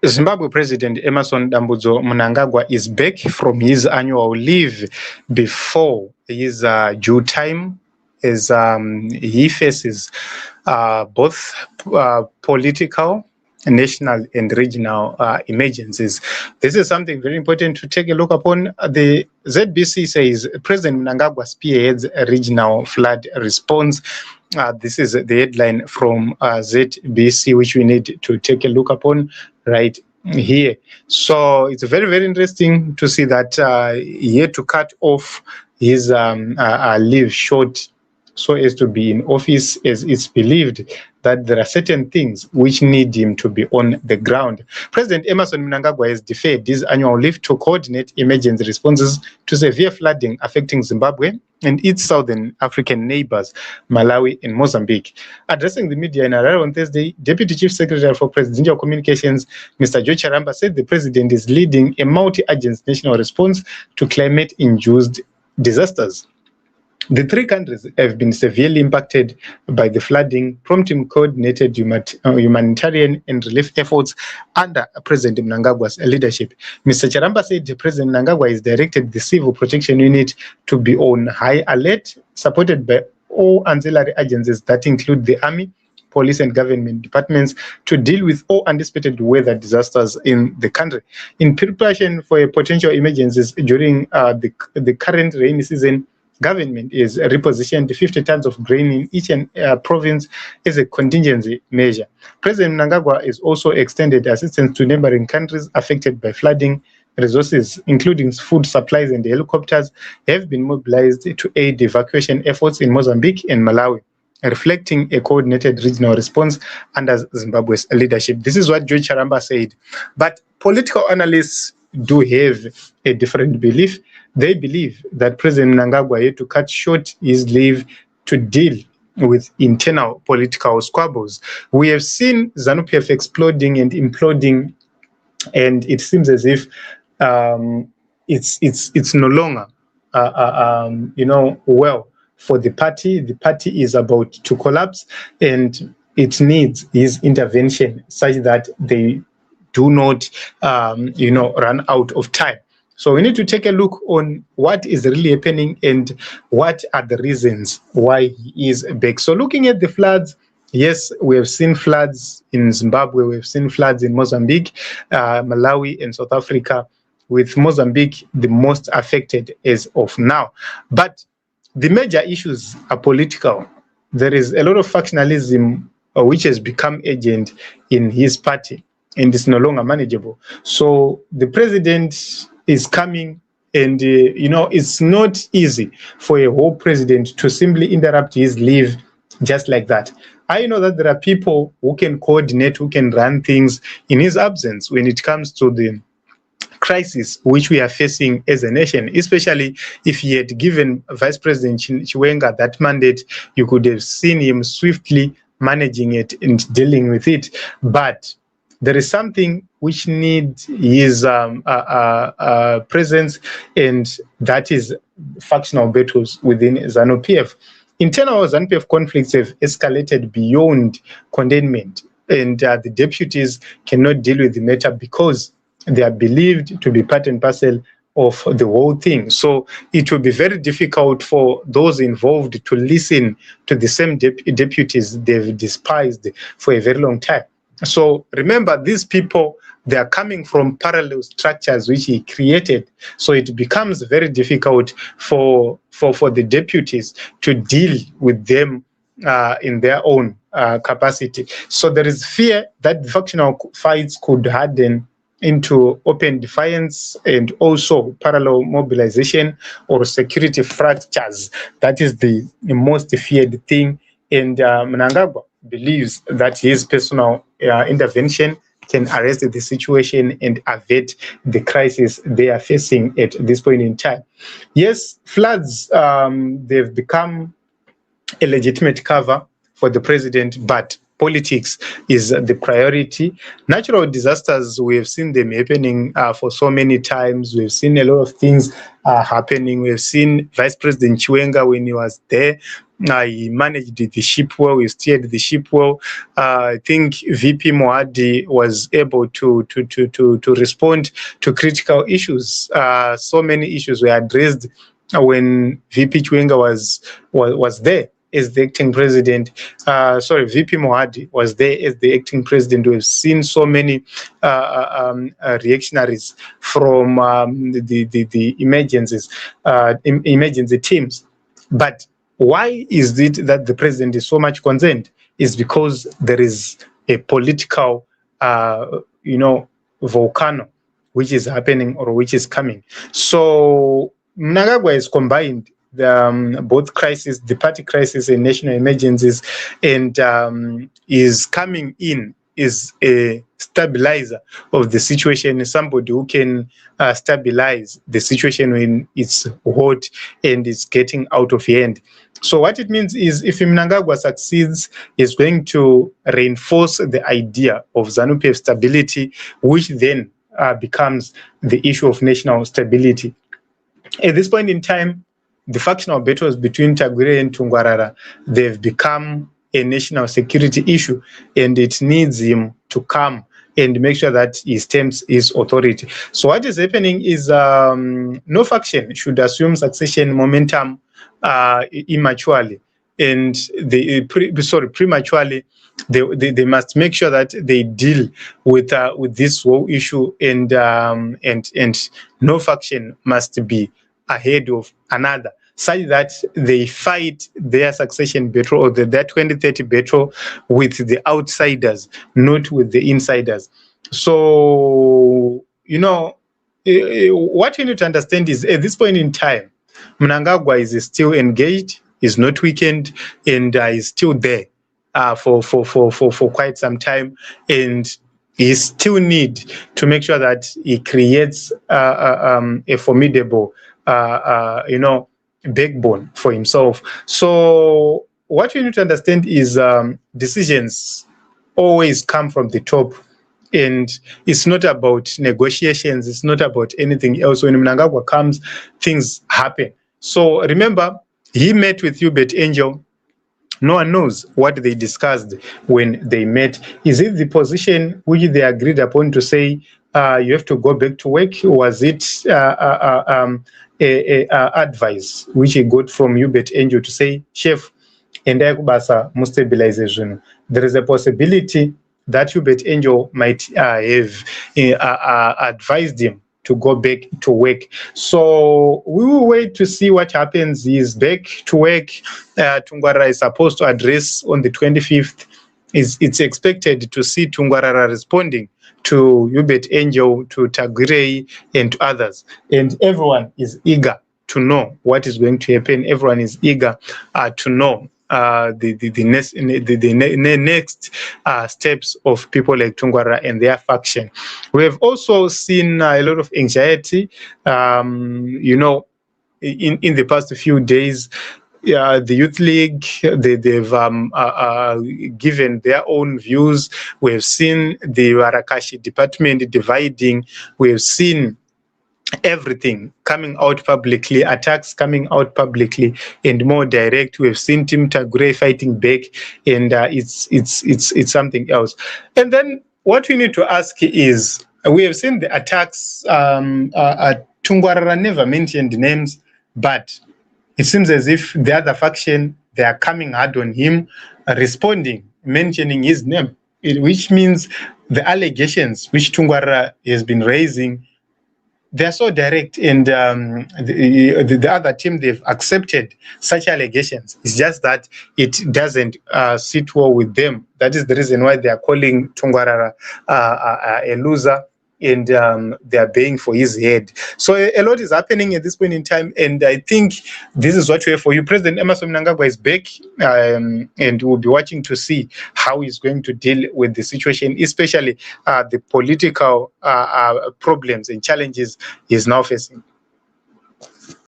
Zimbabwe President Emerson Mnangagwa is back from his annual leave before his due time, as he faces both political, national and regional emergencies. This is something very important to take a look upon. The ZBC says President Mnangagwa spearheads a regional flood response. This is the headline from ZBC, which we need to take a look upon right here. So it's very, very interesting to see that he had to cut off his leave short so as to be in office, as it's believed that there are certain things which need him to be on the ground. President Emerson Mnangagwa has deferred his annual leave to coordinate emergency responses to severe flooding affecting Zimbabwe and its southern African neighbors, Malawi and Mozambique. Addressing the media in Harare on Thursday, Deputy Chief Secretary for Presidential Communications, Mr. Joe Charamba, said the president is leading a multi-agency national response to climate-induced disasters. The three countries have been severely impacted by the flooding, prompting coordinated humanitarian and relief efforts under President Mnangagwa's leadership. Mr. Charamba said President Mnangagwa has directed the Civil Protection Unit to be on high alert, supported by all ancillary agencies that include the Army, police and government departments, to deal with all anticipated weather disasters in the country. In preparation for potential emergencies during the current rainy season, government is repositioned 50 tons of grain in each province as a contingency measure. President Mnangagwa is also extended assistance to neighboring countries affected by flooding. Resources, including food supplies and helicopters, have been mobilized to aid evacuation efforts in Mozambique and Malawi, reflecting a coordinated regional response under Zimbabwe's leadership. This is what George Charamba said. But political analysts do have a different belief. They believe that President Mnangagwa had to cut short his leave to deal with internal political squabbles. We have seen Zanu-PF exploding and imploding, and it seems as if it's no longer, well for the party. The party is about to collapse, and it needs his intervention such that they do not, run out of time. So we need to take a look on what is really happening and what are the reasons why he is back. So looking at the floods, yes, we have seen floods in Zimbabwe, we have seen floods in Mozambique, Malawi and South Africa, with Mozambique the most affected as of now. But the major issues are political. There is a lot of factionalism which has become agent in his party, and it's no longer manageable. So the president is coming, and it's not easy for a whole president to simply interrupt his leave just like that. I know that there are people who can coordinate, who can run things in his absence when it comes to the crisis which we are facing as a nation, especially if he had given Vice President Chiwenga that mandate. You could have seen him swiftly managing it and dealing with it. But there is something which needs his presence, and that is factional battles within ZANU-PF. Internal ZANU-PF conflicts have escalated beyond containment, and the deputies cannot deal with the matter because they are believed to be part and parcel of the whole thing. So it will be very difficult for those involved to listen to the same deputies they've despised for a very long time. So remember, these people, they are coming from parallel structures which he created. So it becomes very difficult for the deputies to deal with them in their own capacity. So there is fear that the factional fights could harden into open defiance and also parallel mobilization or security fractures. That is the most feared thing. And Mnangagwa believes that his personal intervention can arrest the situation and avert the crisis they are facing at this point in time. Yes, floods, they've become a legitimate cover for the president, but politics is the priority. Natural disasters, we have seen them happening for so many times. We've seen a lot of things happening. We've seen Vice President Chiwenga when he was there. He managed the ship well, he steered the ship well. I think VP Moadi was able to respond to critical issues. So many issues were addressed when VP Chiwenga was there as the acting president. VP Moadi was there as the acting president. We've seen so many reactionaries from the emergencies, emergency teams. But why is it that the president is so much concerned? Is because there is a political, volcano which is happening or which is coming. So Mnangagwa is combined both crises, the party crisis and national emergencies, and is coming in is a stabilizer of the situation, somebody who can stabilize the situation when it's hot and it's getting out of hand. So what it means is if Mnangagwa succeeds, is going to reinforce the idea of ZANU-PF stability, which then becomes the issue of national stability. At this point in time, the factional battles between Tagwire and Tungwarara, they've become a national security issue, and it needs him to come and make sure that he stamps his authority. So what is happening is no faction should assume succession momentum immaturely, and prematurely. They must make sure that they deal with this whole issue, and no faction must be ahead of another, such that they fight their succession battle or their 2030 battle with the outsiders, not with the insiders. So, what you need to understand is at this point in time, Mnangagwa is still engaged, is not weakened, and is still there for quite some time, and he still need to make sure that he creates a formidable backbone for himself. So what you need to understand is decisions always come from the top, and it's not about negotiations, it's not about anything else. When Mnangagwa comes, things happen. So remember, he met with Hubert Angel. No one knows what they discussed when they met. Is it the position which they agreed upon to say you have to go back to work? Was it advice which he got from Hubert Angel to say, Chef, and stabilization? There is a possibility that Hubert Angel might have advised him to go back to work. So we will wait to see what happens. He is back to work. Tungwarara is supposed to address on the 25th. It's expected to see Tungwarara responding to Hubert Angel, to Tagwire, and to others. And everyone is eager to know what is going to happen. Everyone is eager to know the next steps of people like Tungwarara and their faction. We have also seen a lot of anxiety, in the past few days. The Youth League, they've given their own views. We have seen the Warakashi department dividing. We have seen everything coming out publicly, attacks coming out publicly and more direct. We have seen Tim Tagwire fighting back, and it's something else. And then what we need to ask is, we have seen the attacks. Tungwarara never mentioned names, but it seems as if the other faction, they are coming hard on him, responding, mentioning his name, which means the allegations which Tungwarara has been raising, they're so direct, and the other team, they've accepted such allegations. It's just that it doesn't sit well with them. That is the reason why they are calling Tungwarara a loser, and they are paying for his head. So a lot is happening at this point in time, and I think this is what we have for you. President Emmerson Mnangagwa is back, and we'll be watching to see how he's going to deal with the situation, especially the political problems and challenges he's now facing.